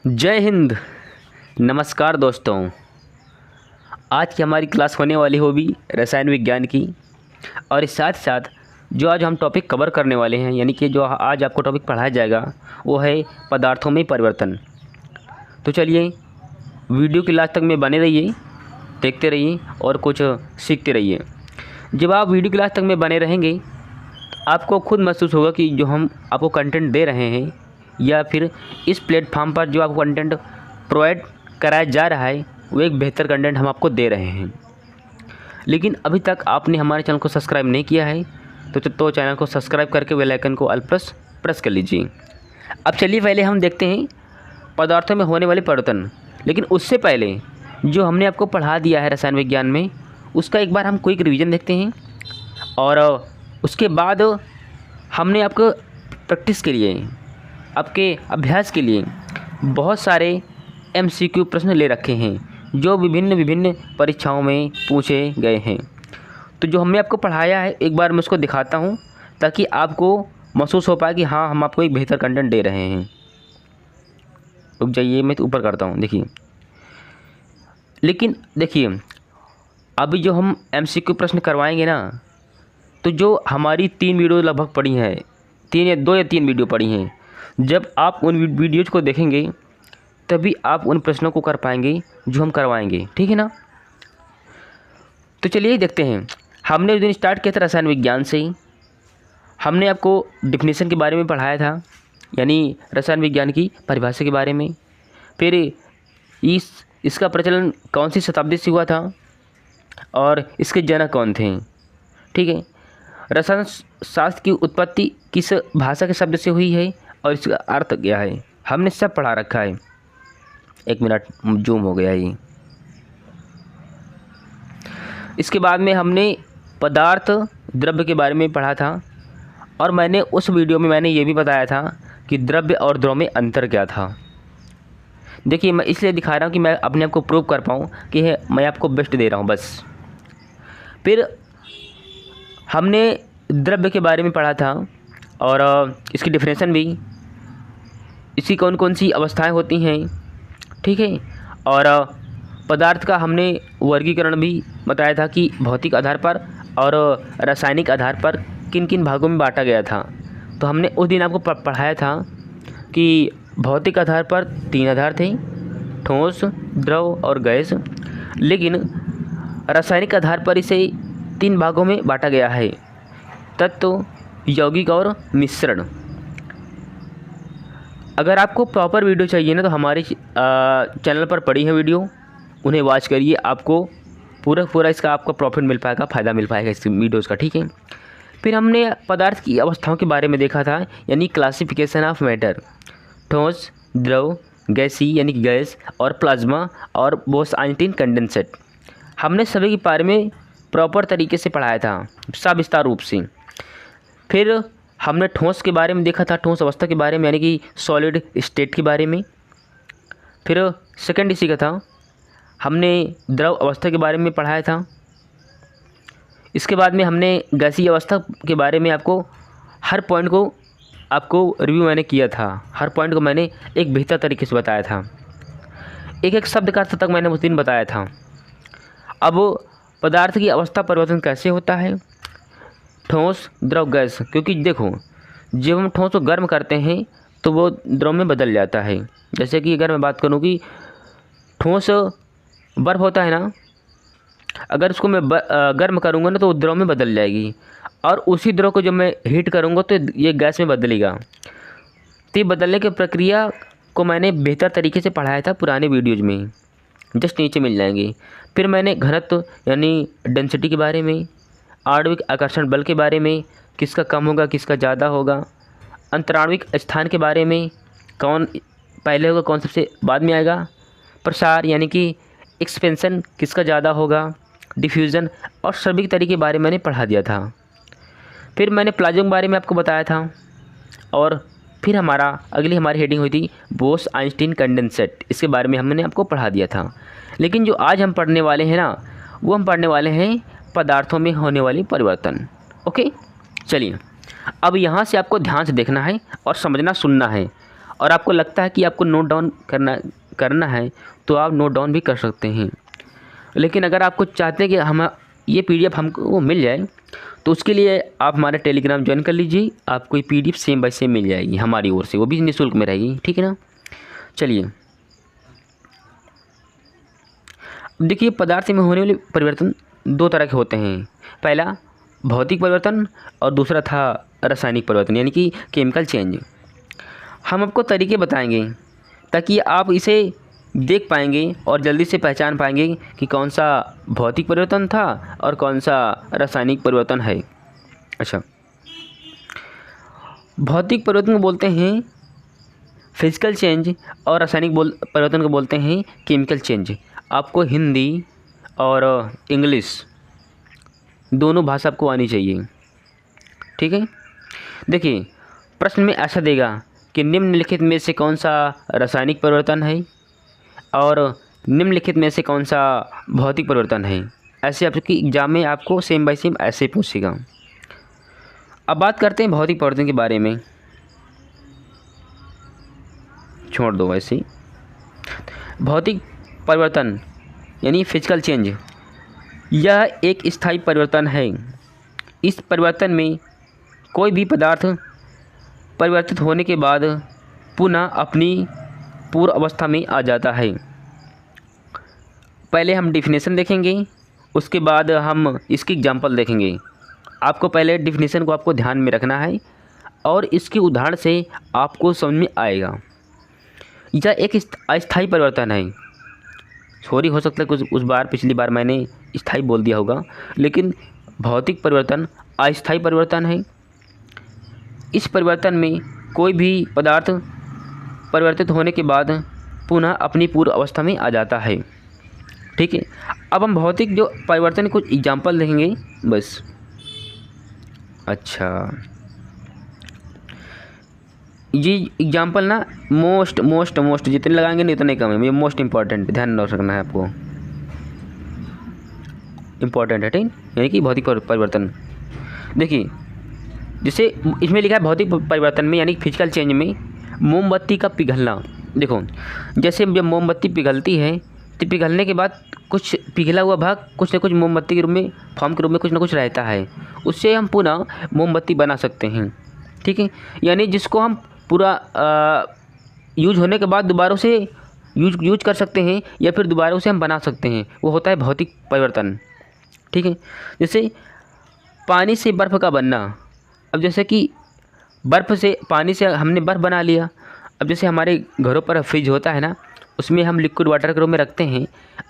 जय हिंद। नमस्कार दोस्तों। आज की हमारी क्लास होने वाली होगी रसायन विज्ञान की। और इस साथ साथ जो आज हम टॉपिक कवर करने वाले हैं, यानी कि जो आज आपको टॉपिक पढ़ाया जाएगा वो है पदार्थों में परिवर्तन। तो चलिए वीडियो की लास्ट तक में बने रहिए, देखते रहिए और कुछ सीखते रहिए। जब आप वीडियो की लास्ट तक में बने रहेंगे आपको खुद महसूस होगा कि जो हम आपको कंटेंट दे रहे हैं या फिर इस प्लेटफॉर्म पर जो आपको कंटेंट प्रोवाइड कराया जा रहा है वो एक बेहतर कंटेंट हम आपको दे रहे हैं। लेकिन अभी तक आपने हमारे चैनल को सब्सक्राइब नहीं किया है तो चैनल को सब्सक्राइब करके बेल आइकन को ऑल प्रेस कर लीजिए। अब चलिए पहले हम देखते हैं पदार्थों में होने वाले परिवर्तन। लेकिन उससे पहले जो हमने आपको पढ़ा दिया है रसायन विज्ञान में उसका एक बार हम क्विक रिवीजन देखते हैं। और उसके बाद हमने आपको प्रैक्टिस के लिए, आपके अभ्यास के लिए बहुत सारे MCQ प्रश्न ले रखे हैं जो विभिन्न परीक्षाओं में पूछे गए हैं। तो जो हमने आपको पढ़ाया है एक बार मैं उसको दिखाता हूँ ताकि आपको महसूस हो पाए कि हाँ हम आपको एक बेहतर कंटेंट दे रहे हैं। रुक जाइए, मैं तो ऊपर करता हूँ, देखिए। लेकिन देखिए अभी जो हम MCQ प्रश्न करवाएंगे ना, तो जो हमारी 3 वीडियो लगभग पड़ी हैं, 2 या 3 वीडियो पड़ी हैं, जब आप उन वीडियोज को देखेंगे तभी आप उन प्रश्नों को कर पाएंगे जो हम करवाएंगे, ठीक है ना। तो चलिए देखते हैं। हमने उस दिन स्टार्ट किया था रसायन विज्ञान से ही। हमने आपको डिफिनीशन के बारे में पढ़ाया था, यानी रसायन विज्ञान की परिभाषा के बारे में। फिर इसका प्रचलन कौन सी शताब्दी से हुआ था और इसके जनक कौन थे, ठीक है। रसायन शास्त्र की उत्पत्ति किस भाषा के शब्द से हुई है और इसका अर्थ क्या है, हमने सब पढ़ा रखा है। एक मिनट, जूम हो गया ये। इसके बाद में हमने पदार्थ द्रव्य के बारे में पढ़ा था और मैंने उस वीडियो में मैंने ये भी बताया था कि द्रव्य और द्रव में अंतर क्या था। देखिए मैं इसलिए दिखा रहा हूँ कि मैं अपने आप को प्रूव कर पाऊँ कि मैं आपको बेस्ट दे रहा हूँ बस। फिर हमने द्रव्य के बारे में पढ़ा था और इसकी डिफिनेशन भी, इसकी कौन कौन सी अवस्थाएं होती हैं, ठीक है। और पदार्थ का हमने वर्गीकरण भी बताया था कि भौतिक आधार पर और रासायनिक आधार पर किन किन भागों में बांटा गया था। तो हमने उस दिन आपको पढ़ाया था कि भौतिक आधार पर 3 आधार थे, ठोस, द्रव और गैस। लेकिन रासायनिक आधार पर इसे 3 भागों में बांटा गया है, तत्व, यौगिक और मिश्रण। अगर आपको प्रॉपर वीडियो चाहिए ना तो हमारे चैनल पर पड़ी है वीडियो, उन्हें वॉच करिए, आपको पूरा इसका आपको प्रॉफिट मिल पाएगा, फ़ायदा मिल पाएगा इस वीडियोज़ का, ठीक है। फिर हमने पदार्थ की अवस्थाओं के बारे में देखा था, यानी क्लासिफिकेशन ऑफ मैटर, ठोस, द्रव, गैसीय यानी कि गैस और प्लाज्मा और बोस-आइंस्टीन कंडेंसेट। हमने सभी के बारे में प्रॉपर तरीके से पढ़ाया था, सविस्तार रूप से। फिर हमने ठोस के बारे में देखा था, ठोस अवस्था के बारे में, यानी कि सॉलिड स्टेट के बारे में। फिर सेकंड इसी का था, हमने द्रव अवस्था के बारे में पढ़ाया था। इसके बाद में हमने गैसीय अवस्था के बारे में आपको हर पॉइंट को आपको रिव्यू मैंने किया था, हर पॉइंट को मैंने एक बेहतर तरीके से बताया था, एक एक शब्द का अर्थ तक मैंने उस दिन बताया था। अब पदार्थ की अवस्था परिवर्तन कैसे होता है, ठोस, द्रव, गैस। क्योंकि देखो जब हम ठोस को गर्म करते हैं तो वो द्रव में बदल जाता है। जैसे कि अगर मैं बात करूँ कि ठोस बर्फ़ होता है ना, अगर उसको मैं गर्म करूँगा ना तो वो द्रव में बदल जाएगी, और उसी द्रव को जब मैं हीट करूँगा तो ये गैस में बदलेगा। तो ये बदलने की प्रक्रिया को मैंने बेहतर तरीके से पढ़ाया था पुराने वीडियोज़ में, जस्ट नीचे मिल जाएंगे। फिर मैंने घनत्व यानी डेंसिटी के बारे में, आणविक आकर्षण बल के बारे में, किसका कम होगा किसका ज़्यादा होगा, अंतराणविक स्थान के बारे में, कौन पहले होगा कौन सबसे बाद में आएगा, प्रसार यानी कि एक्सपेंशन किसका ज़्यादा होगा, डिफ्यूज़न और सभी तरीके के बारे में मैंने पढ़ा दिया था। फिर मैंने प्लाज्मा के बारे में आपको बताया था। और फिर हमारी हेडिंग हुई थी बोस-आइंस्टीन कंडेंसेट, इसके बारे में हमने आपको पढ़ा दिया था। लेकिन जो आज हम पढ़ने वाले हैं ना, वो हम पढ़ने वाले हैं पदार्थों में होने वाली परिवर्तन। ओके, चलिए अब यहाँ से आपको ध्यान से देखना है और समझना सुनना है और आपको लगता है कि आपको नोट डाउन करना है तो आप नोट डाउन भी कर सकते हैं। लेकिन अगर आपको चाहते हैं कि हम ये PDF हमको मिल जाए तो उसके लिए आप हमारा टेलीग्राम ज्वाइन कर लीजिए। आपको ये PDF सेम बाय सेम मिल जाएगी हमारी ओर से, वो भी निःशुल्क में रहेगी, ठीक है ना। चलिए देखिए, पदार्थ में होने वाले परिवर्तन दो तरह के होते हैं। पहला भौतिक परिवर्तन और दूसरा था रासायनिक परिवर्तन, यानी कि केमिकल चेंज। हम आपको तरीके बताएंगे ताकि आप इसे देख पाएंगे और जल्दी से पहचान पाएंगे कि कौन सा भौतिक परिवर्तन था और कौन सा रासायनिक परिवर्तन है। अच्छा, भौतिक परिवर्तन को बोलते हैं फिजिकल चेंज और रासायनिक परिवर्तन को बोलते हैं केमिकल चेंज। आपको हिंदी और इंग्लिश दोनों भाषा आपको आनी चाहिए, ठीक है। देखिए, प्रश्न में ऐसा देगा कि निम्नलिखित में से कौन सा रासायनिक परिवर्तन है और निम्नलिखित में से कौन सा भौतिक परिवर्तन है। ऐसे आपकी एग्जाम में आपको सेम बाय सेम ऐसे पूछेगा। अब बात करते हैं भौतिक परिवर्तन के बारे में, छोड़ दो वैसे ही। भौतिक परिवर्तन यानी फिजिकल चेंज, यह एक स्थायी परिवर्तन है। इस परिवर्तन में कोई भी पदार्थ परिवर्तित होने के बाद पुनः अपनी पूर्व अवस्था में आ जाता है। पहले हम डिफिनेशन देखेंगे, उसके बाद हम इसकी एग्जांपल देखेंगे। आपको पहले डिफिनेशन को आपको ध्यान में रखना है और इसके उदाहरण से आपको समझ में आएगा। यह एक अस्थायी परिवर्तन है। सॉरी, हो सकता है कुछ उस बार पिछली बार मैंने स्थायी बोल दिया होगा, लेकिन भौतिक परिवर्तन अस्थायी परिवर्तन है। इस परिवर्तन में कोई भी पदार्थ परिवर्तित होने के बाद पुनः अपनी पूर्व अवस्था में आ जाता है, ठीक है। अब हम भौतिक जो परिवर्तन कुछ एग्जाम्पल देखेंगे बस। अच्छा, ये एग्जाम्पल ना मोस्ट जितने लगाएंगे नहीं उतने कम है। ये मोस्ट इम्पॉर्टेंट, ध्यान रखना है आपको, इम्पॉर्टेंट है, ठीक। यानी कि भौतिक परिवर्तन। देखिए, जैसे इसमें लिखा है भौतिक परिवर्तन में यानी फिजिकल चेंज में मोमबत्ती का पिघलना। देखो, जैसे जब मोमबत्ती पिघलती है तो पिघलने के बाद कुछ पिघला हुआ भाग कुछ न कुछ मोमबत्ती के रूप में, फॉर्म के रूप में कुछ ना कुछ रहता है। उससे हम पुनः मोमबत्ती बना सकते हैं, ठीक है। यानी जिसको हम पूरा यूज होने के बाद दोबारा से यूज कर सकते हैं या फिर दोबारा उसे हम बना सकते हैं, वो होता है भौतिक परिवर्तन, ठीक है। जैसे पानी से बर्फ़ का बनना। अब जैसे कि बर्फ़ से, पानी से हमने बर्फ़ बना लिया। अब जैसे हमारे घरों पर फ्रिज होता है ना, उसमें हम लिक्विड वाटर के रूप में रखते हैं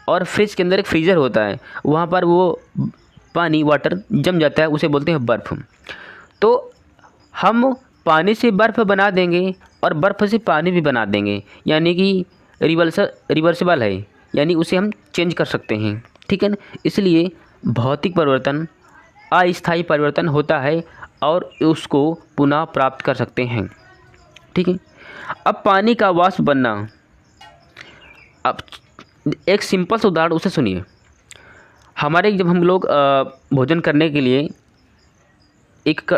और फ्रिज के अंदर एक फ्रीज़र होता है, वहाँ पर वो पानी वाटर जम जाता है, उसे बोलते हैं बर्फ़। तो हम पानी से बर्फ़ बना देंगे और बर्फ़ से पानी भी बना देंगे, यानी कि रिवर्सिबल है, यानी उसे हम चेंज कर सकते हैं, ठीक है ना। इसलिए भौतिक परिवर्तन अस्थायी परिवर्तन होता है और उसको पुनः प्राप्त कर सकते हैं, ठीक है। अब पानी का वाष्प बनना। अब एक सिंपल सा उदाहरण उसे सुनिए। हमारे जब हम लोग भोजन करने के लिए एक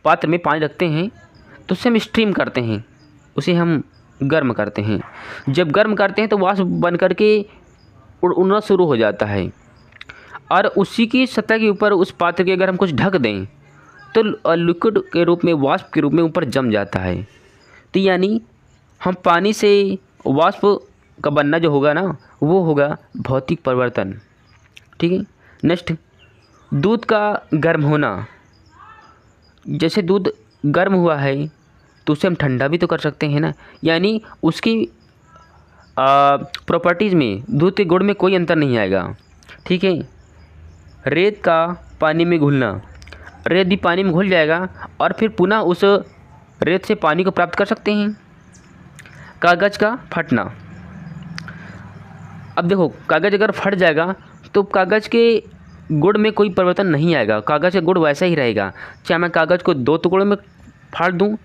पात्र में पानी रखते हैं तो उसे हम स्टीम करते हैं, उसे हम गर्म करते हैं। जब गर्म करते हैं तो वाष्प बन करके उड़ना शुरू हो जाता है और उसी की सतह के ऊपर उस पात्र के अगर हम कुछ ढक दें तो लिक्विड के रूप में, वाष्प के रूप में ऊपर जम जाता है। तो यानी हम पानी से वाष्प का बनना जो होगा ना, वो होगा भौतिक परिवर्तन, ठीक है। नेक्स्ट, दूध का गर्म होना। जैसे दूध गर्म हुआ है तो उसे हम ठंडा भी तो कर सकते हैं ना, यानी उसकी प्रॉपर्टीज़ में, दूध के गुण में कोई अंतर नहीं आएगा, ठीक है। रेत का पानी में घुलना। रेत भी पानी में घुल जाएगा और फिर पुनः उस रेत से पानी को प्राप्त कर सकते हैं। कागज़ का फटना। अब देखो, कागज़ अगर फट जाएगा तो कागज़ के गुण में कोई परिवर्तन नहीं आएगा, कागज़ का गुण वैसा ही रहेगा। चाहे मैं कागज़ को 2 टुकड़ों में फाड़ दूं,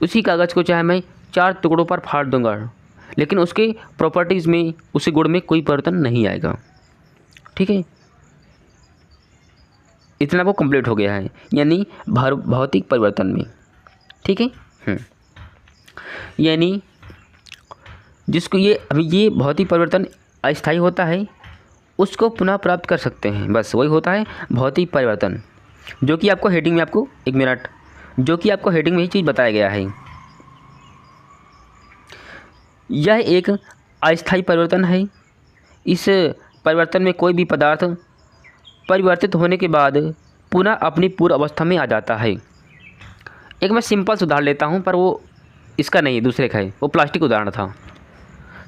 उसी कागज़ को चाहे मैं 4 टुकड़ों पर फाड़ दूंगा, लेकिन उसके प्रॉपर्टीज़ में, उसी गुण में कोई परिवर्तन नहीं आएगा, ठीक है। इतना वो कंप्लीट हो गया है, यानी भौतिक परिवर्तन में, ठीक है। यानी जिसको ये भौतिक परिवर्तन अस्थायी होता है उसको पुनः प्राप्त कर सकते हैं। बस वही होता है भौतिक परिवर्तन, जो कि आपको हेडिंग में आपको एक मिनट जो कि आपको हेडिंग में ही चीज़ बताया गया है। यह एक अस्थायी परिवर्तन है। इस परिवर्तन में कोई भी पदार्थ परिवर्तित होने के बाद पुनः अपनी पूर्व अवस्था में आ जाता है। एक मैं सिंपल उदाहरण लेता हूँ, पर वो इसका नहीं, दूसरे का है, वो प्लास्टिक उदाहरण था।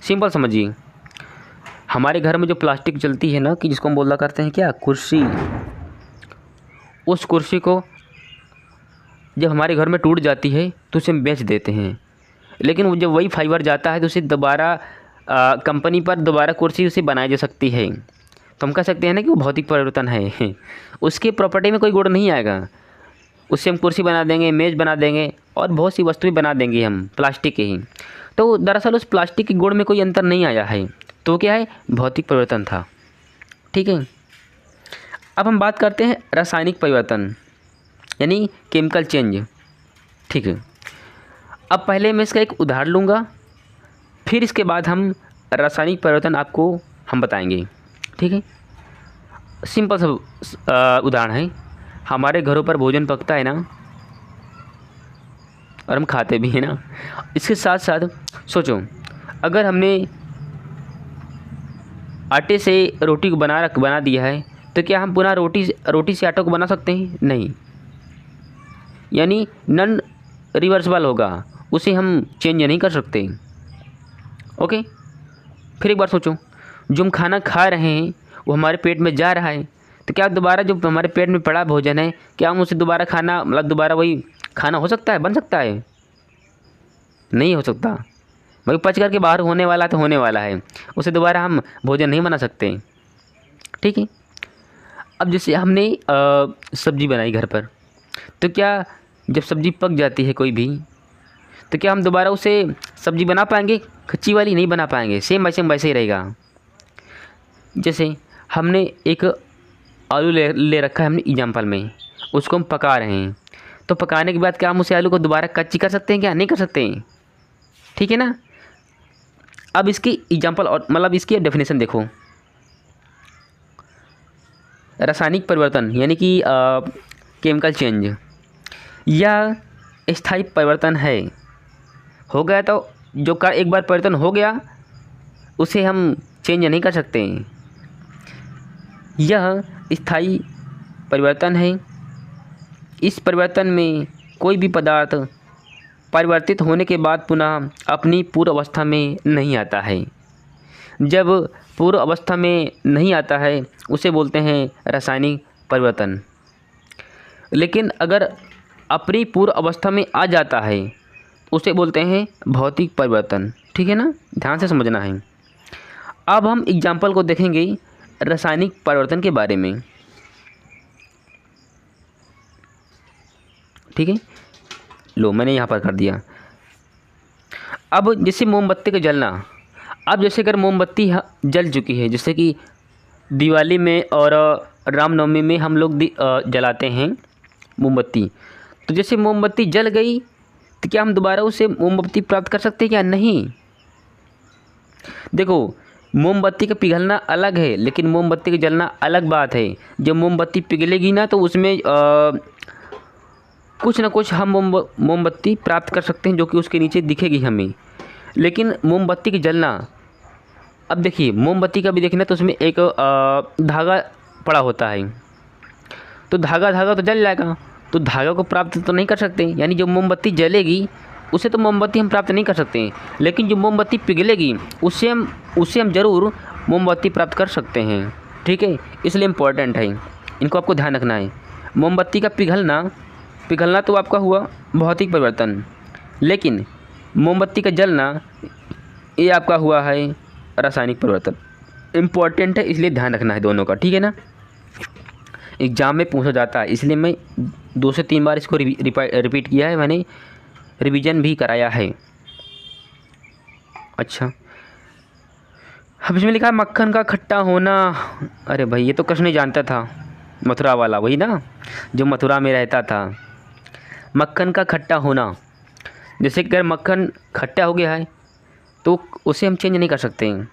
सिंपल समझिए, हमारे घर में जो प्लास्टिक चलती है ना, कि जिसको हम बोला करते हैं क्या, कुर्सी। उस कुर्सी को जब हमारे घर में टूट जाती है तो उसे हम बेच देते हैं, लेकिन वो जब वही फाइबर जाता है तो उसे दोबारा कंपनी पर दोबारा कुर्सी उसे बनाई जा सकती है। तो हम कह सकते हैं ना कि वो भौतिक परिवर्तन है। उसके प्रॉपर्टी में कोई गुण नहीं आएगा, उससे हम कुर्सी बना देंगे, मेज़ बना देंगे और बहुत सी वस्तुएं बना देंगे हम प्लास्टिक के ही। तो दरअसल उस प्लास्टिक के गुण में कोई अंतर नहीं आया है, तो क्या है, भौतिक परिवर्तन था। ठीक है, अब हम बात करते हैं रासायनिक परिवर्तन यानी केमिकल चेंज। ठीक है, अब पहले मैं इसका एक उदाहरण लूँगा, फिर इसके बाद हम रासायनिक परिवर्तन आपको हम बताएंगे। ठीक है, सिंपल सा उदाहरण है। हमारे घरों पर भोजन पकता है ना, और हम खाते भी हैं ना। इसके साथ साथ सोचो, अगर हमने आटे से रोटी को बना दिया है, तो क्या हम पुनः रोटी से आटा को बना सकते हैं? नहीं, यानी नॉन रिवर्सिबल होगा, उसे हम चेंज नहीं कर सकते। ओके, फिर एक बार सोचो, जो हम खाना खा रहे हैं वो हमारे पेट में जा रहा है, तो क्या दोबारा जो हमारे पेट में पड़ा भोजन है, क्या हम उसे दोबारा खाना, मतलब दोबारा वही खाना हो सकता है, बन सकता है? नहीं हो सकता। भाई पच करके बाहर होने वाला तो होने वाला है, उसे दोबारा हम भोजन नहीं बना सकते। ठीक है, अब जैसे हमने सब्ज़ी बनाई घर पर, तो क्या जब सब्ज़ी पक जाती है कोई भी, तो क्या हम दोबारा उसे सब्ज़ी बना पाएंगे? कच्ची वाली नहीं बना पाएंगे, सेम वैसे ही रहेगा। जैसे हमने एक आलू ले रखा है हमने एग्जाम्पल में, उसको हम पका रहे हैं, तो पकाने के बाद क्या हम उसे आलू को दोबारा कच्ची कर सकते हैं? क्या नहीं कर सकते हैं? ठीक है ना। अब इसकी एग्जाम्पल और मतलब इसकी डेफिनेशन देखो। रासायनिक परिवर्तन यानी कि केमिकल चेंज, यह स्थायी परिवर्तन है। हो गया तो जो का एक बार परिवर्तन हो गया उसे हम चेंज नहीं कर सकते। यह स्थायी परिवर्तन है। इस परिवर्तन में कोई भी पदार्थ परिवर्तित होने के बाद पुनः अपनी पूर्व अवस्था में नहीं आता है। जब पूर्व अवस्था में नहीं आता है उसे बोलते हैं रासायनिक परिवर्तन। लेकिन अगर अपनी पूर्व अवस्था में आ जाता है उसे बोलते हैं भौतिक परिवर्तन। ठीक है ना, ध्यान से समझना है। अब हम एग्जाम्पल को देखेंगे रासायनिक परिवर्तन के बारे में। ठीक है, लो मैंने यहाँ पर कर दिया। अब जैसे मोमबत्ती का जलना, अब जैसे अगर मोमबत्ती जल चुकी है, जैसे कि दिवाली में और रामनवमी में हम लोग जलाते हैं मोमबत्ती, तो जैसे मोमबत्ती जल गई तो क्या हम दोबारा उसे मोमबत्ती प्राप्त कर सकते हैं? क्या नहीं। देखो, मोमबत्ती का पिघलना अलग है, लेकिन मोमबत्ती का जलना अलग बात है। जब मोमबत्ती पिघलेगी ना तो उसमें कुछ ना कुछ हम मोमबत्ती प्राप्त कर सकते हैं जो कि उसके नीचे दिखेगी हमें। लेकिन मोमबत्ती की जलना, अब देखिए मोमबत्ती का भी देखना तो उसमें एक धागा पड़ा होता है, तो धागा तो जल जाएगा, तो धागा को प्राप्त तो नहीं कर सकते। यानी जो मोमबत्ती जलेगी उसे तो मोमबत्ती हम प्राप्त नहीं कर सकते, लेकिन जो मोमबत्ती पिघलेगी उससे हम ज़रूर मोमबत्ती प्राप्त कर सकते हैं। ठीक है, इसलिए इम्पोर्टेंट है, इनको आपको ध्यान रखना है। मोमबत्ती का पिघलना तो आपका हुआ भौतिक परिवर्तन, लेकिन मोमबत्ती का जलना ये आपका हुआ है रासायनिक परिवर्तन। इम्पोर्टेंट है, इसलिए ध्यान रखना है दोनों का। ठीक है ना, एग्ज़ाम में पूछा जाता है, इसलिए मैं 2 से 3 बार इसको रिपीट किया है, मैंने रिवीजन भी कराया है। अच्छा, अब इसमें लिखा है मक्खन का खट्टा होना। अरे भाई ये तो कृष्ण नहीं जानता था, मथुरा वाला, वही ना जो मथुरा में रहता था। मक्खन का खट्टा होना, जैसे कि अगर मक्खन खट्टा हो गया है तो उसे हम चेंज नहीं कर सकते हैं।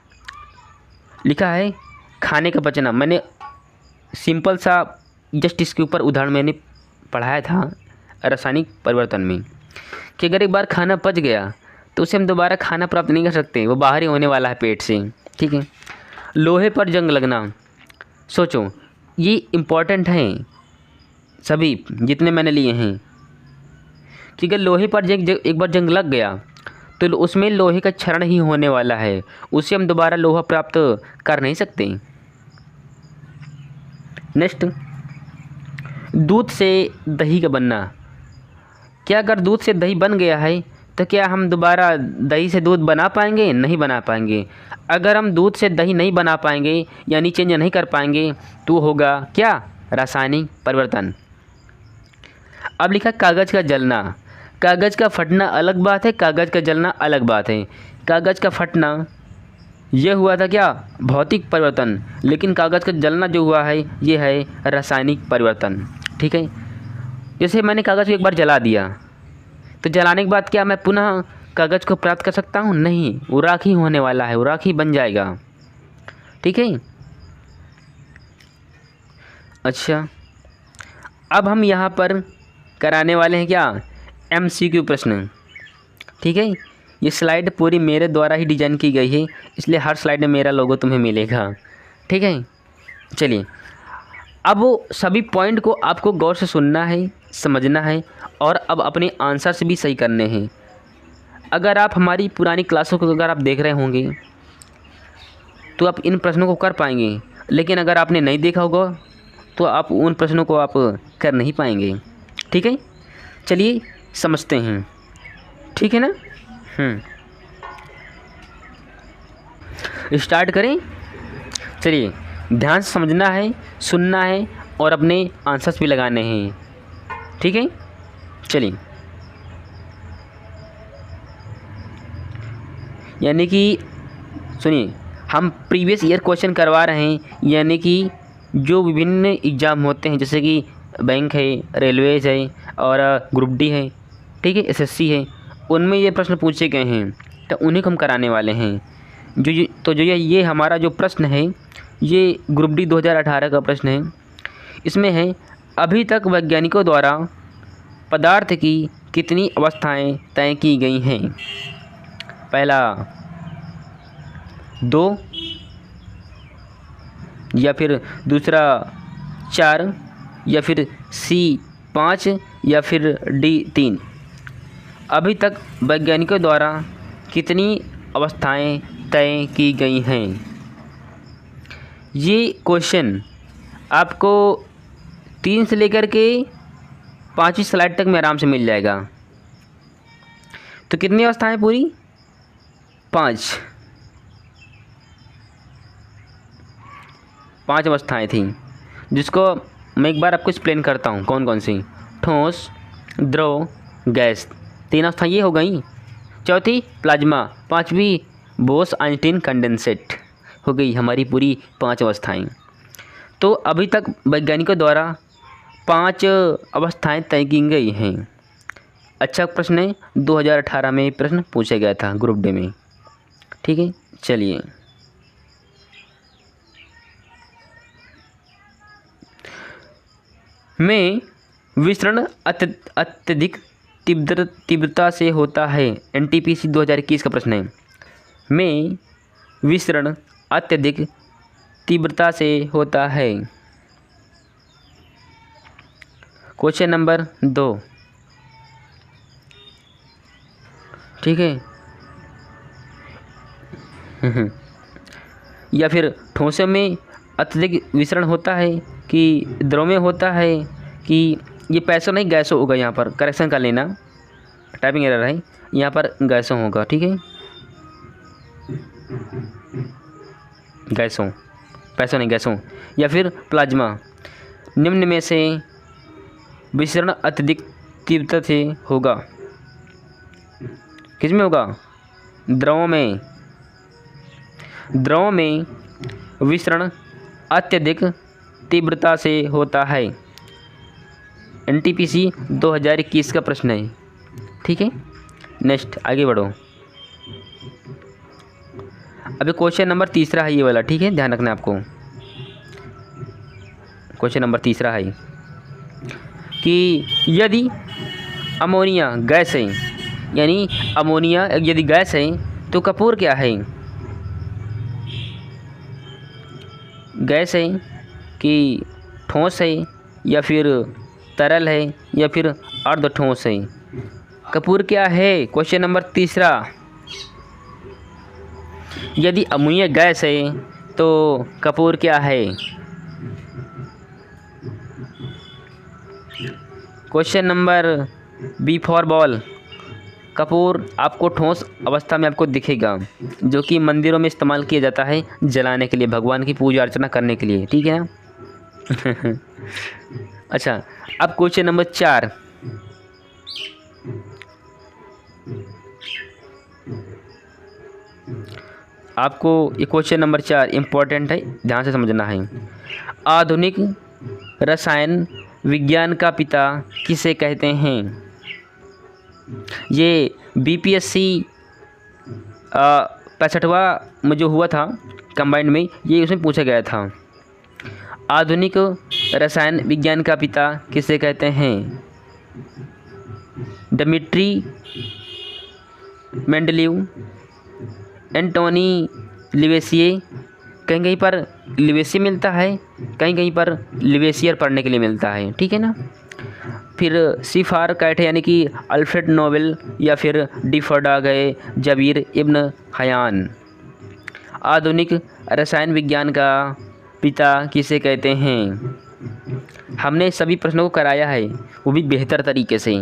लिखा है खाने का पचना, मैंने सिंपल सा जस्ट इसके ऊपर उदाहरण मैंने पढ़ाया था रासायनिक परिवर्तन में कि अगर एक बार खाना पच गया तो उसे हम दोबारा खाना प्राप्त नहीं कर सकते, वो बाहर ही होने वाला है पेट से। ठीक है। लोहे पर जंग लगना, सोचो ये इम्पॉर्टेंट हैं सभी जितने मैंने लिए हैं कि अगर लोहे पर एक बार जंग लग गया तो उसमें लोहे का क्षरण ही होने वाला है, उससे हम दोबारा लोहा प्राप्त कर नहीं सकते। नेक्स्ट, दूध से दही का बनना, क्या अगर दूध से दही बन गया है तो क्या हम दोबारा दही से दूध बना पाएंगे? नहीं बना पाएंगे। अगर हम दूध से दही नहीं बना पाएंगे यानी चेंज नहीं कर पाएंगे तो होगा क्या? रासायनिक परिवर्तन। अब लिखा कागज़ का जलना, कागज़ का फटना अलग बात है, कागज़ का जलना अलग बात है। कागज़ का फटना ये हुआ था क्या? भौतिक परिवर्तन, लेकिन कागज़ का जलना जो हुआ है ये है रासायनिक परिवर्तन। ठीक है। जैसे मैंने कागज़ को एक बार जला दिया तो जलाने के बाद क्या मैं पुनः कागज़ को प्राप्त कर सकता हूँ? नहीं, वो राख ही होने वाला है, वो राख ही बन जाएगा। ठीक है। अच्छा, अब हम यहाँ पर कराने वाले हैं क्या? MCQ प्रश्न। ठीक है। ये स्लाइड पूरी मेरे द्वारा ही डिज़ाइन की गई है, इसलिए हर स्लाइड में मेरा लोगो तुम्हें मिलेगा। ठीक है। चलिए, अब वो सभी पॉइंट को आपको गौर से सुनना है, समझना है और अब अपने आंसर से भी सही करने हैं। अगर आप हमारी पुरानी क्लासों को अगर आप देख रहे होंगे तो आप इन प्रश्नों को कर पाएंगे, लेकिन अगर आपने नहीं देखा होगा तो आप उन प्रश्नों को आप कर नहीं पाएंगे। ठीक है। चलिए समझते हैं। ठीक है ना? स्टार्ट करें। चलिए, ध्यान से समझना है, सुनना है और अपने आंसर्स भी लगाने हैं। ठीक है। चलिए, यानी कि सुनिए, हम प्रीवियस ईयर क्वेश्चन करवा रहे हैं, यानी कि जो विभिन्न एग्ज़ाम होते हैं जैसे कि बैंक है, रेलवेज है और ग्रुप डी है, ठीक है, SSC है, उनमें ये प्रश्न पूछे गए हैं तो उन्हीं को हम कराने वाले हैं। जो ये हमारा जो प्रश्न है ये ग्रुप डी 2018 का प्रश्न है। इसमें है अभी तक वैज्ञानिकों द्वारा पदार्थ की कितनी अवस्थाएं तय की गई हैं? पहला 2 या फिर दूसरा 4 या फिर C 5 या फिर D 3। अभी तक वैज्ञानिकों द्वारा कितनी अवस्थाएं तय की गई हैं? ये क्वेश्चन आपको 3 से लेकर के 5वीं स्लाइड तक में आराम से मिल जाएगा। तो कितनी अवस्थाएं पूरी? 5 अवस्थाएं थी, जिसको मैं एक बार आपको एक्सप्लेन करता हूँ कौन कौन सी। ठोस, द्रव, गैस, 3 अवस्थाएं ये हो गई। चौथी प्लाज्मा, 5वीं बोस आइंस्टीन कंडेंसेट, हो गई हमारी पूरी 5 अवस्थाएं। तो अभी तक वैज्ञानिकों द्वारा 5 अवस्थाएं तय की गई हैं। अच्छा प्रश्न है, 2018 में प्रश्न पूछा गया था ग्रुप डी में। ठीक है। चलिए, में विसरण अत्यधिक तीव्रता से होता है। NTPC 2021 का प्रश्न है। में विसरण अत्यधिक तीव्रता से होता है। Question number 2। ठीक है। या फिर ठोसों में अत्यधिक विसरण होता है कि द्रव में होता है कि ये पैसों नहीं गैसों होगा। यहाँ पर करेक्शन कर लेना, टाइपिंग एरर है, यहाँ पर गैसों होगा। ठीक है, गैसों, पैसों नहीं गैसों। या फिर प्लाज्मा, निम्न में से विसरण अत्यधिक तीव्रता से होगा। किस में होगा? द्रवों में। द्रवों में विसरण अत्यधिक तीव्रता से होता है। NTPC 2021 का प्रश्न है। ठीक है। नेक्स्ट आगे बढ़ो। अभी क्वेश्चन नंबर तीसरा है ये वाला, ठीक है, ध्यान रखना है आपको। क्वेश्चन नंबर तीसरा है कि यदि अमोनिया गैस है, यानी अमोनिया यदि गैस है तो कपूर क्या है? गैस है कि ठोस है या फिर तरल है या फिर अर्ध ठोस है? कपूर क्या है? क्वेश्चन नंबर तीसरा, यदि अमोनिया गैस है तो कपूर क्या है? Question number B for ball, कपूर आपको ठोस अवस्था में आपको दिखेगा, जो कि मंदिरों में इस्तेमाल किया जाता है जलाने के लिए, भगवान की पूजा अर्चना करने के लिए, ठीक है ना। अच्छा, अब क्वेश्चन नंबर 4, आपको ये क्वेश्चन नंबर 4 इम्पोर्टेंट है, ध्यान से समझना है। आधुनिक रसायन विज्ञान का पिता किसे कहते हैं? ये बीपीएससी 65वां में जो हुआ था कंबाइंड में, ये उसमें पूछा गया था। आधुनिक रसायन विज्ञान का पिता किसे कहते हैं? डिमिट्री मेंडलीव, एंटोनी लिवेसिए, कहीं कहीं पर लिवेसिए मिलता है, कहीं कहीं पर लिवेसियर पढ़ने के लिए मिलता है, ठीक है ना। फिर सिफार कैट यानी कि अल्फ्रेड नोबेल या फिर डिफोर्डा गए जबीर इब्न हयान। आधुनिक रसायन विज्ञान का पिता किसे कहते हैं? हमने सभी प्रश्नों को कराया है, वो भी बेहतर तरीके से।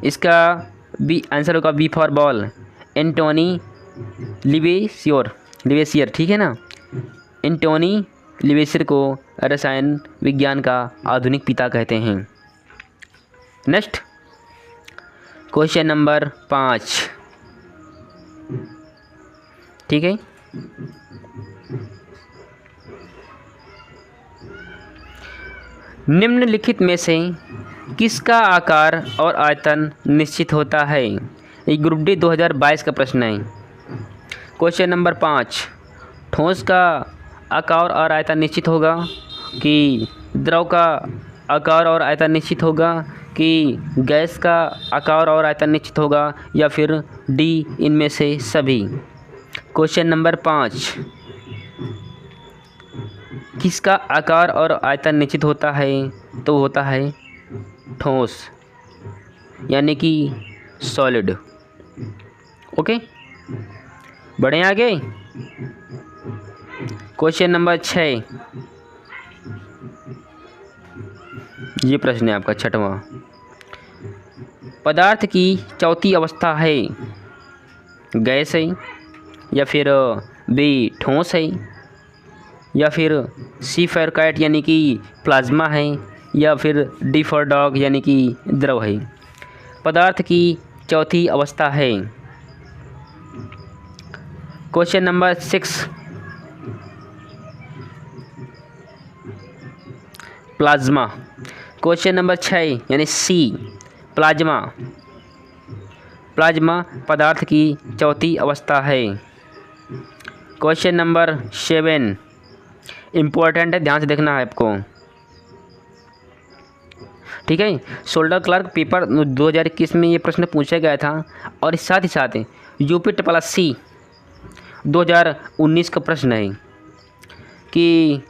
इसका बी आंसर होगा बी फॉर बॉल, एंटोनी लिवेसियर, ठीक है ना। एंटोनी लिवेसियर को रसायन विज्ञान का आधुनिक पिता कहते हैं। नेक्स्ट क्वेश्चन नंबर 5, ठीक है। निम्नलिखित में से किसका आकार और आयतन निश्चित होता है? ये ग्रुप डी 2022 का प्रश्न है। क्वेश्चन नंबर 5, ठोस का आकार और आयतन निश्चित होगा कि द्रव का आकार और आयतन निश्चित होगा कि गैस का आकार और आयतन निश्चित होगा या फिर डी इनमें से सभी? क्वेश्चन नंबर 5, किसका आकार और आयतन निश्चित होता है? तो होता है ठोस, यानी कि सॉलिड। ओके, बढ़े आगे। क्वेश्चन नंबर 6, ये प्रश्न है आपका 6वां। पदार्थ की चौथी अवस्था है, गैस है या फिर बी ठोस है या फिर सी फेरकाइट यानी कि प्लाज्मा है या फिर डी फॉर डॉग यानी कि द्रव है? पदार्थ की चौथी अवस्था है। Question number 6, plasma. Question number 6 यानी सी प्लाज्मा। प्लाज्मा पदार्थ की चौथी अवस्था है। क्वेश्चन नंबर 7 इम्पोर्टेंट है, ध्यान से देखना है आपको, ठीक है। सोल्डर क्लर्क पेपर 2021 में ये प्रश्न पूछा गया था और साथ ही साथ यूपी SSC 2019 का प्रश्न है कि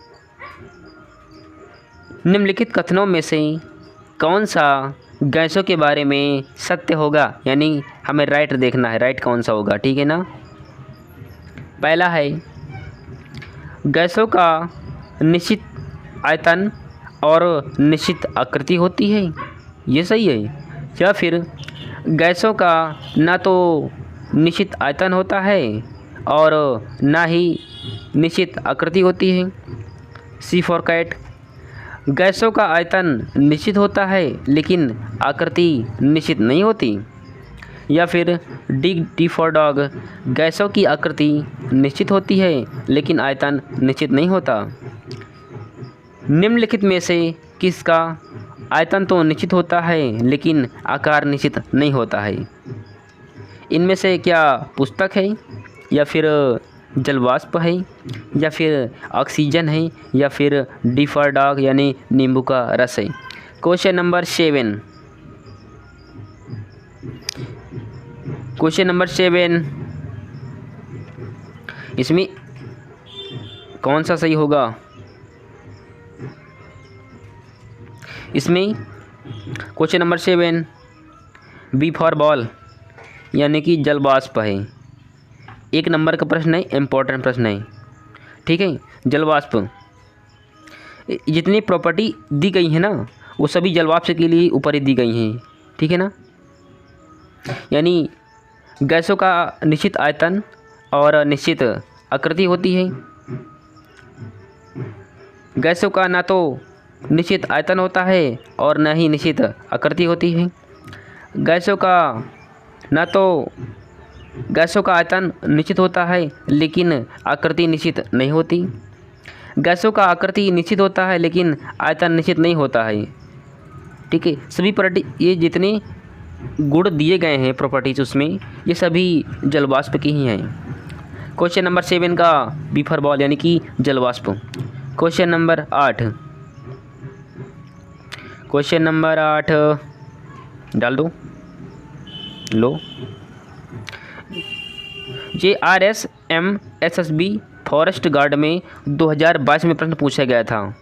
निम्नलिखित कथनों में से कौन सा गैसों के बारे में सत्य होगा, यानी हमें राइट देखना है, राइट कौन सा होगा, ठीक है ना। पहला है गैसों का निश्चित आयतन और निश्चित आकृति होती है, ये सही है। या फिर गैसों का ना तो निश्चित आयतन होता है और ना ही निश्चित आकृति होती है। सी फॉर कैट, गैसों का आयतन निश्चित होता है लेकिन आकृति निश्चित नहीं होती। या फिर डी फॉर डॉग, गैसों की आकृति निश्चित होती है लेकिन आयतन निश्चित नहीं होता। निम्नलिखित में से किसका आयतन तो निश्चित होता है लेकिन आकार निश्चित नहीं होता है। इनमें से क्या पुस्तक है, या फिर जलवाष्प है, या फिर ऑक्सीजन है, या फिर डी फॉर डॉग यानी नींबू का रस है। Question number 7। क्वेश्चन नंबर 7, इसमें कौन सा सही होगा? इसमें question number 7 B for ball यानी कि जलवाष्प है। 1 नंबर का प्रश्न है, इम्पोर्टेंट प्रश्न है, ठीक है। जलवाष्प जितनी प्रॉपर्टी दी गई है ना वो सभी जलवाष्प के लिए ऊपर ही दी गई हैं, ठीक है ना। यानी गैसों का निश्चित आयतन और निश्चित आकृति होती है। गैसों का ना तो निश्चित आयतन होता है और न ही निश्चित आकृति होती है। गैसों का आयतन निश्चित होता है लेकिन आकृति निश्चित नहीं होती। गैसों का आकृति निश्चित होता है लेकिन आयतन निश्चित नहीं होता है, ठीक है। सभी ये जितने गुण दिए गए हैं प्रॉपर्टीज उसमें, ये सभी जलवाष्प की ही हैं। क्वेश्चन नंबर 7 का बी फॉर बॉल यानी कि जलवाष्प। Question number 8। क्वेश्चन नंबर 8 डाल दो, लो। JRSMSSB फॉरेस्ट गार्ड में 2022 में प्रश्न पूछा गया था,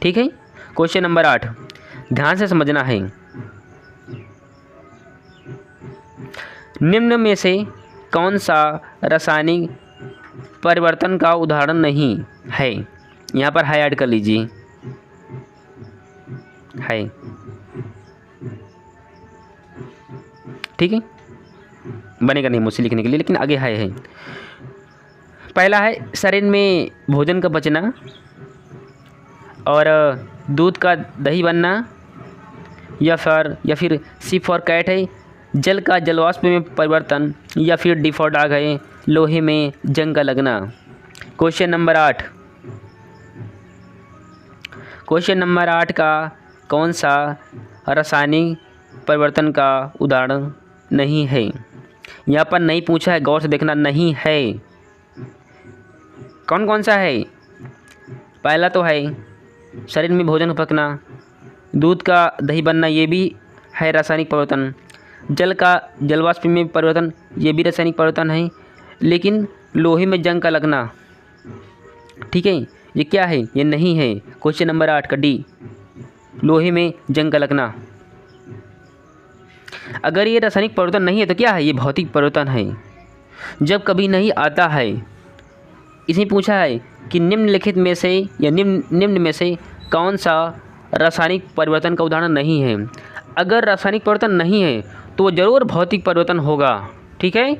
ठीक है। क्वेश्चन नंबर 8 ध्यान से समझना है। निम्न में से कौन सा रासायनिक परिवर्तन का उदाहरण नहीं है? यहाँ पर है ऐड कर लीजिए, है, ठीक है। बनेगा नहीं मुझसे लिखने के लिए, लेकिन आगे है। पहला है शरीर में भोजन का बचना, और दूध का दही बनना, या फिर सी फॉर कैट है जल का जलवाष्प में परिवर्तन, या फिर डी फॉर डॉग है लोहे में जंग का लगना। Question number 8। क्वेश्चन नंबर 8 का कौन सा रासायनिक परिवर्तन का उदाहरण नहीं है? यहाँ पर नहीं पूछा है, गौर से देखना, नहीं है। कौन कौन सा है? पहला तो है शरीर में भोजन पकना, दूध का दही बनना, ये भी है रासायनिक परिवर्तन। जल का जलवाष्प में परिवर्तन, ये भी रासायनिक परिवर्तन है। लेकिन लोहे में जंग का लगना, ठीक है, ये क्या है? ये नहीं है। क्वेश्चन नंबर 8 का डी, लोहे में जंग का लगना। अगर ये रासायनिक परिवर्तन नहीं है तो क्या है? ये भौतिक परिवर्तन है। जब कभी नहीं आता है, इसमें पूछा है कि निम्नलिखित में से या निम्न में से कौन सा रासायनिक परिवर्तन का उदाहरण नहीं है। अगर रासायनिक परिवर्तन नहीं है तो वो ज़रूर भौतिक परिवर्तन होगा, ठीक है,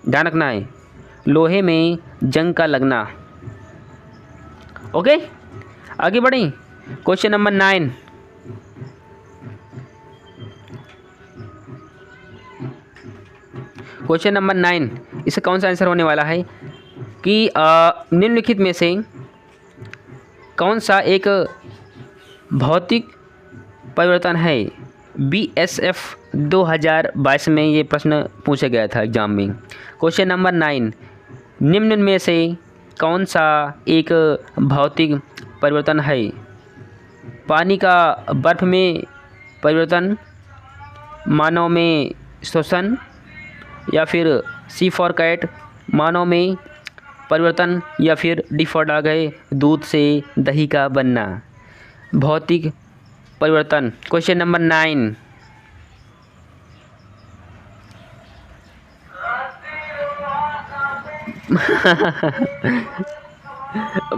ध्यान रखना है। लोहे में जंग का लगना। ओके, आगे बढ़ें। Question number 9। क्वेश्चन नंबर 9, इससे कौन सा आंसर होने वाला है कि निम्नलिखित में से कौन सा एक भौतिक परिवर्तन है? BSF 2022 में ये प्रश्न पूछा गया था एग्जाम में। क्वेश्चन नंबर 9, निम्न में से कौन सा एक भौतिक परिवर्तन है? पानी का बर्फ में परिवर्तन, मानव में श्वसन, या फिर सी फॉर कैट मानव में परिवर्तन, या फिर डी फॉर डॉग है दूध से दही का बनना। भौतिक परिवर्तन। Question number 9।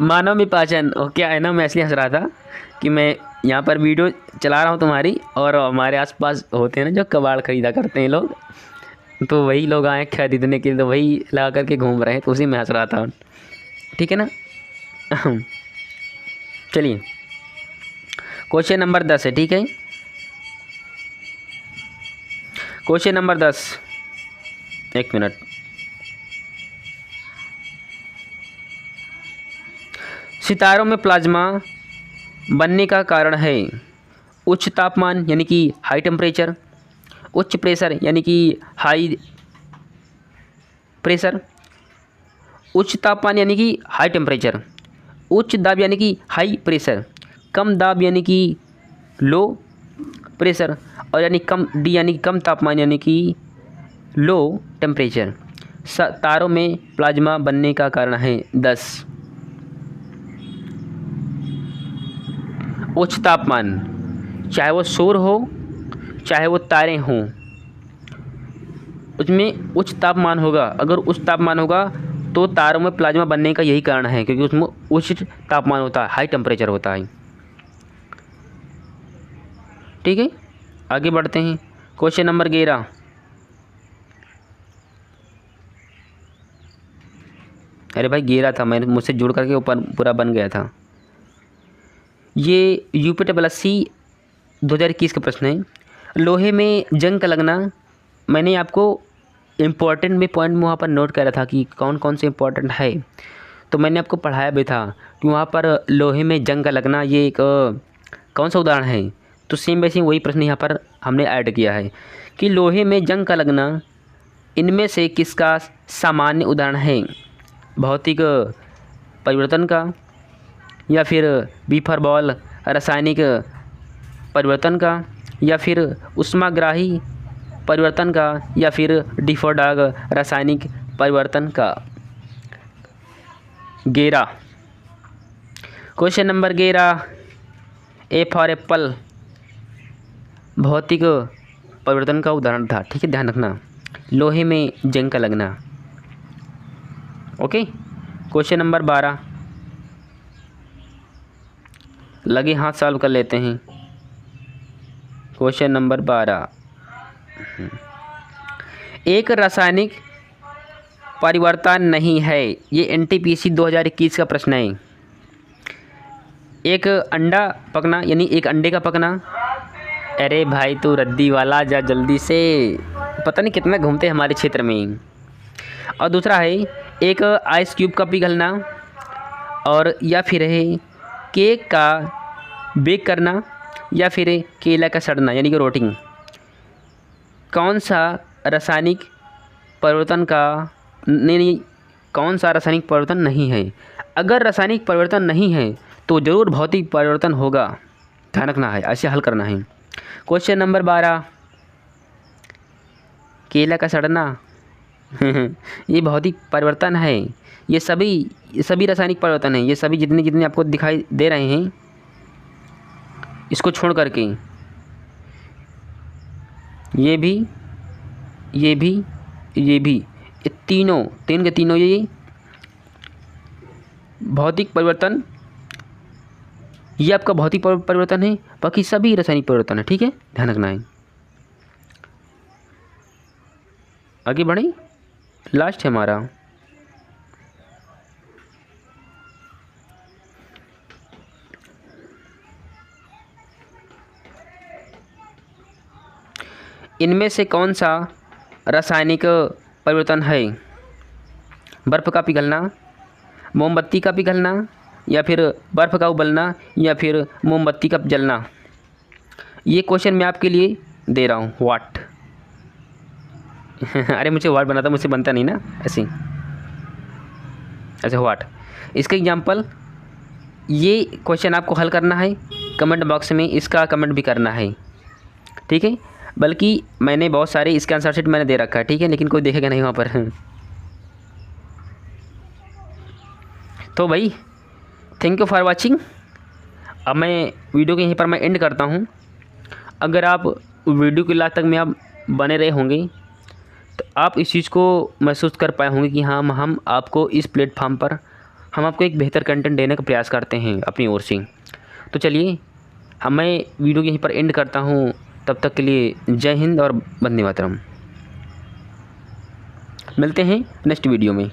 मानव में पाचन। और क्या है ना, मैं इसलिए हंस रहा था कि मैं यहाँ पर वीडियो चला रहा हूँ तुम्हारी, और हमारे आसपास होते हैं ना जो कबाड़ खरीदा करते हैं लोग, तो वही लोग आए खरीदने के लिए, तो वही लगा करके घूम रहे हैं, तो उसी में हंस रहा था, ठीक है ना। चलिए, क्वेश्चन नंबर 10 है, ठीक है। क्वेश्चन नंबर 10, एक मिनट। सितारों में प्लाज्मा बनने का कारण है उच्च तापमान यानी कि हाई टेम्परेचर, उच्च प्रेशर यानी कि हाई प्रेशर, उच्च तापमान यानी कि हाई टेम्परेचर, उच्च दाब यानी कि हाई प्रेशर, कम दाब यानी कि लो प्रेशर, और यानी कम डी यानी कि कम तापमान यानी कि लो टेम्परेचर। तारों में प्लाज्मा बनने का कारण है 10। उच्च तापमान, चाहे वो सौर हो चाहे वो तारे हों, उसमें उच्च तापमान होगा। अगर उच्च तापमान होगा तो तारों में प्लाज्मा बनने का यही कारण है, क्योंकि उसमें उच्च तापमान होता है, हाई टेम्परेचर होता है। ठीक है, आगे बढ़ते हैं। Question number 11। अरे भाई 11 था, मैंने मुझसे जुड़ करके ऊपर पूरा बन गया था। ये UPSC 2021 का प्रश्न है। लोहे में जंग का लगना, मैंने आपको इम्पोर्टेंट में पॉइंट वहाँ पर नोट करा था कि कौन कौन से इम्पोर्टेंट है, तो मैंने आपको पढ़ाया भी था कि वहाँ पर लोहे में जंग का लगना ये एक कौन सा उदाहरण है। तो सेम वैसे वही प्रश्न यहाँ पर हमने ऐड किया है कि लोहे में जंग का लगना इनमें से किसका सामान्य उदाहरण है, भौतिक परिवर्तन का, या फिर बी फॉर बॉल रासायनिक परिवर्तन का, या फिर ऊष्माग्राही परिवर्तन का, या फिर डी फॉर डॉग रासायनिक परिवर्तन का। 11 question number 11, A for Apple भौतिक परिवर्तन का उदाहरण था। ठीक है, ध्यान रखना, लोहे में जंग का लगना। ओके, क्वेश्चन नंबर 12, लगे हाथ सॉल्व कर लेते हैं। क्वेश्चन नंबर 12, एक रासायनिक परिवर्तन नहीं है, ये NTPC 2021 का प्रश्न है। एक अंडा पकना यानी एक अंडे का पकना। अरे भाई तू रद्दी वाला जा जल्दी से, पता नहीं कितना घूमते हैं हमारे क्षेत्र में। और दूसरा है एक आइस क्यूब का पिघलना, और या फिर है केक का बेक करना, या फिर केला का सड़ना यानी कि रोटिंग। कौन सा रासायनिक परिवर्तन का नहीं, कौन सा रासायनिक परिवर्तन नहीं है। अगर रासायनिक परिवर्तन नहीं है तो ज़रूर भौतिक परिवर्तन होगा, ध्यान रखना है, ऐसे हल करना है। क्वेश्चन नंबर 12, केला का सड़ना ये भौतिक परिवर्तन है। ये सभी रासायनिक परिवर्तन हैं, ये सभी जितने जितने आपको दिखाई दे रहे हैं, इसको छोड़ करके ये भी, ये भी, ये भी, ये तीनों तीन के तीनों ये भौतिक परिवर्तन, ये आपका भौतिक परिवर्तन है, बाकी सभी रासायनिक परिवर्तन है। ठीक है, ध्यान रखना है। आगे बढ़ें, लास्ट है हमारा। इनमें से कौन सा रासायनिक परिवर्तन है, बर्फ़ का पिघलना, मोमबत्ती का पिघलना, या फिर बर्फ़ का उबलना, या फिर मोमबत्ती का जलना। ये क्वेश्चन मैं आपके लिए दे रहा हूँ, व्हाट अरे मुझे व्हाट बनाता, मुझसे बनता नहीं ना ऐसे व्हाट। इसका एग्जांपल, ये क्वेश्चन आपको हल करना है, कमेंट बॉक्स में इसका कमेंट भी करना है। ठीक है, बल्कि मैंने बहुत सारे इसका आंसर शीट मैंने दे रखा है। ठीक है, लेकिन कोई देखेगा नहीं वहाँ पर तो भाई थैंक यू फॉर वाचिंग। अब मैं वीडियो के यहीं पर मैं एंड करता हूँ। अगर आप वीडियो के लास्ट तक में आप बने रहे होंगे तो आप इस चीज़ को महसूस कर पाए होंगे कि हाँ, हम आपको इस प्लेटफॉर्म पर हम आपको एक बेहतर कंटेंट देने का प्रयास करते हैं अपनी ओर से। तो चलिए, मैं वीडियो यहीं पर एंड करता हूँ। तब तक के लिए जय हिंद और वंदे मातरम। मिलते हैं नेक्स्ट वीडियो में।